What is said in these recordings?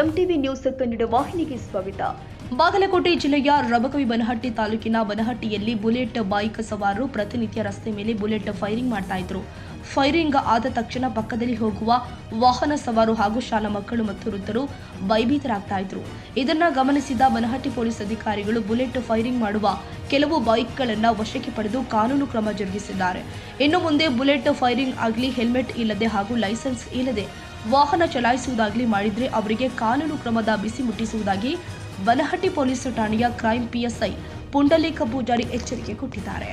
MTV news Kannada ವಾಹಿನಿಗೆ ಸ್ವಾಗತ. ಬಾಗಲಕೋಟೆ ಜಿಲ್ಲೆಯ ರಬಕವಿ-ಬನಹಟ್ಟಿ ತಾಲೂಕಿನ ಬನಹಟ್ಟಿಯಲ್ಲಿ ಬುಲೆಟ್ ಬೈಕ್ ಸವಾರರು ಪ್ರತಿನಿತ್ಯ ರಸ್ತೆ ಮೇಲೆ ಬುಲೆಟ್ ಫೈರಿಂಗ್ ಮಾಡ್ತಾ ಇದ್ರು. ಫೈರಿಂಗ್ ಆದ ತಕ್ಷಣ ಪಕ್ಕದಲ್ಲಿ ಹೋಗುವ ವಾಹನ ಸವಾರು ಹಾಗೂ ಶಾಲಾ ಮಕ್ಕಳು ಮತ್ತು ವೃದ್ಧರು ಭಯಭೀತರಾಗ್ತಾ ಇದ್ರು. ಇದನ್ನ ಗಮನಿಸಿದ ಬನಹಟ್ಟಿ ಪೊಲೀಸ್ ಅಧಿಕಾರಿಗಳು ಬುಲೆಟ್ ಫೈರಿಂಗ್ ಮಾಡುವ ಕೆಲವು ಬೈಕ್ಗಳನ್ನು ವಶಕ್ಕೆ ಪಡೆದು ಕಾನೂನು ಕ್ರಮ ಜರುಗಿಸಿದ್ದಾರೆ. ಇನ್ನು ಮುಂದೆ ಬುಲೆಟ್ ಫೈರಿಂಗ್ ಆಗಲಿ, ಹೆಲ್ಮೆಟ್ ಇಲ್ಲದೆ ಹಾಗೂ ಲೈಸೆನ್ಸ್ ಇಲ್ಲದೆ ವಾಹನ ಚಲಾಯಿಸುವುದಾಗಲಿ ಮಾಡಿದ್ರೆ ಅವರಿಗೆ ಕಾನೂನು ಕ್ರಮದ ಬಿಸಿ ಮುಟ್ಟಿಸುವುದಾಗಿ ಬನಹಟ್ಟಿ ಪೊಲೀಸ್ ಠಾಣೆಯ ಕ್ರೈಂ ಪಿಎಸ್ಐ ಪುಂಡಲೀಕ ಪೂಜಾರಿ ಎಚ್ಚರಿಕೆ ಕೊಟ್ಟಿದ್ದಾರೆ.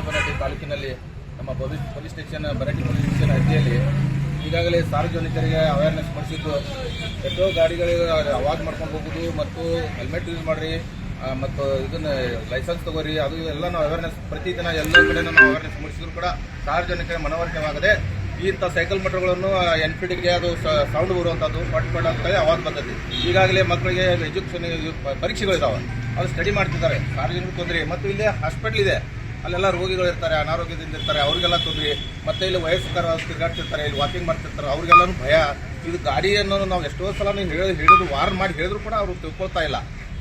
ಬನಹಟ್ಟಿ ತಾಲೂಕಿನಲ್ಲಿ ನಮ್ಮ police station Banahatti police station ಹದ್ದಿಯಲ್ಲಿ ಈಗಾಗಲೇ ಸಾರ್ವಜನಿಕರಿಗೆ ಅವೇರ್ನೆಸ್ ಮಾಡಿಸಿದ್ದು, ಎಷ್ಟೋ ಗಾಡಿಗಳಿಗೆ ಅವಾಜ್ ಮಾಡ್ಕೊಂಡು ಹೋಗೋದು ಮತ್ತು ಹೆಲ್ಮೆಟ್ ಯೂಸ್ ಮಾಡಿರಿ ಮತ್ತು ಇದನ್ನು ಲೈಸೆನ್ಸ್ ತಗೋರಿ, ಅದು ಎಲ್ಲ ನಾವು ಅವೇರ್ನೆಸ್ ಪ್ರತಿದಿನ ಎಲ್ಲ ಕಡೆ ನಾವು ಅವೇರ್ನೆಸ್ ಮೂಡಿಸಿದ್ರು ಕೂಡ ಸಾರ್ವಜನಿಕರಿಗೆ ಮನವರಿಕೆವಾಗದೆ ಇಂಥ ಸೈಕಲ್ ಮೋಟರ್ಗಳನ್ನು ಎನ್ಫಿಡಿಗೆ ಅದು ಸೌಂಡ್ ಬರುವಂಥದ್ದು ಪಟ್ ಅಂತೇಳಿ ಅವಾಜ್ ಬರ್ತೈತಿ. ಈಗಾಗಲೇ ಮಕ್ಕಳಿಗೆ ಎಜುಕೇಷನ್ ಪರೀಕ್ಷೆಗಳಿದ್ದಾವೆ, ಅದು ಸ್ಟಡಿ ಮಾಡ್ತಿದ್ದಾರೆ. ಸಾರ್ವಜನಿಕ ತೊಂದರೆ ಮತ್ತು ಇಲ್ಲಿ ಹಾಸ್ಪಿಟ್ಲ್ ಇದೆ, ಅಲ್ಲೆಲ್ಲ ರೋಗಿಗಳು ಇರ್ತಾರೆ, ಅನಾರೋಗ್ಯದಿಂದ ಇರ್ತಾರೆ, ಅವ್ರಿಗೆಲ್ಲ ತೊಂದರೆ. ಮತ್ತು ಇಲ್ಲಿ ವಯಸ್ಕರ ತಿರುಗಾಡ್ತಿರ್ತಾರೆ, ಇಲ್ಲಿ ವಾಕಿಂಗ್ ಮಾಡ್ತಿರ್ತಾರೆ, ಅವ್ರಿಗೆಲ್ಲನೂ ಭಯ. ಇದು ಗಾಡಿಯನ್ನು ನಾವು ಎಷ್ಟೋ ಸಲ ಹಿಡಿದು ವಾರ್ನ್ ಮಾಡಿ ಹೇಳಿದ್ರು ಕೂಡ ಅವರು ತಿಳ್ಕೊಳ್ತಾ ಇಲ್ಲ.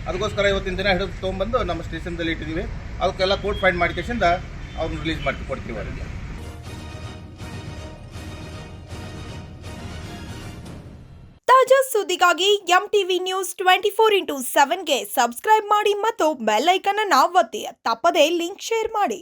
ಅದಕ್ಕೋಸ್ಕರ ಇವತ್ತಿನ ದಿನ ಹಿಡಿದು ತೊಗೊಂಡ್ಬಂದು ನಮ್ಮ ಸ್ಟೇಷನ್ದಲ್ಲಿ ಇಟ್ಟಿದ್ದೀವಿ. ಅದಕ್ಕೆಲ್ಲ ಕೋರ್ಟ್ ಫೈನ್ ಮಾಡಿಕೆಸಿಂದ ಅವ್ರನ್ನ ರಿಲೀಸ್ ಕೊಡ್ತೀವಿ ಅವರಿಗೆ. ತಾಜಾ ಸುದ್ದಿಗಾಗಿ ಎಂಟಿವಿ ನ್ಯೂಸ್ 24x7ಗೆ ಸಬ್ಸ್ಕ್ರೈಬ್ ಮಾಡಿ ಮತ್ತು ಬೆಲ್ ಐಕಾನ್ ಅನ್ನು ಒತ್ತಿ. ತಪ್ಪದೇ ಲಿಂಕ್ ಶೇರ್ ಮಾಡಿ.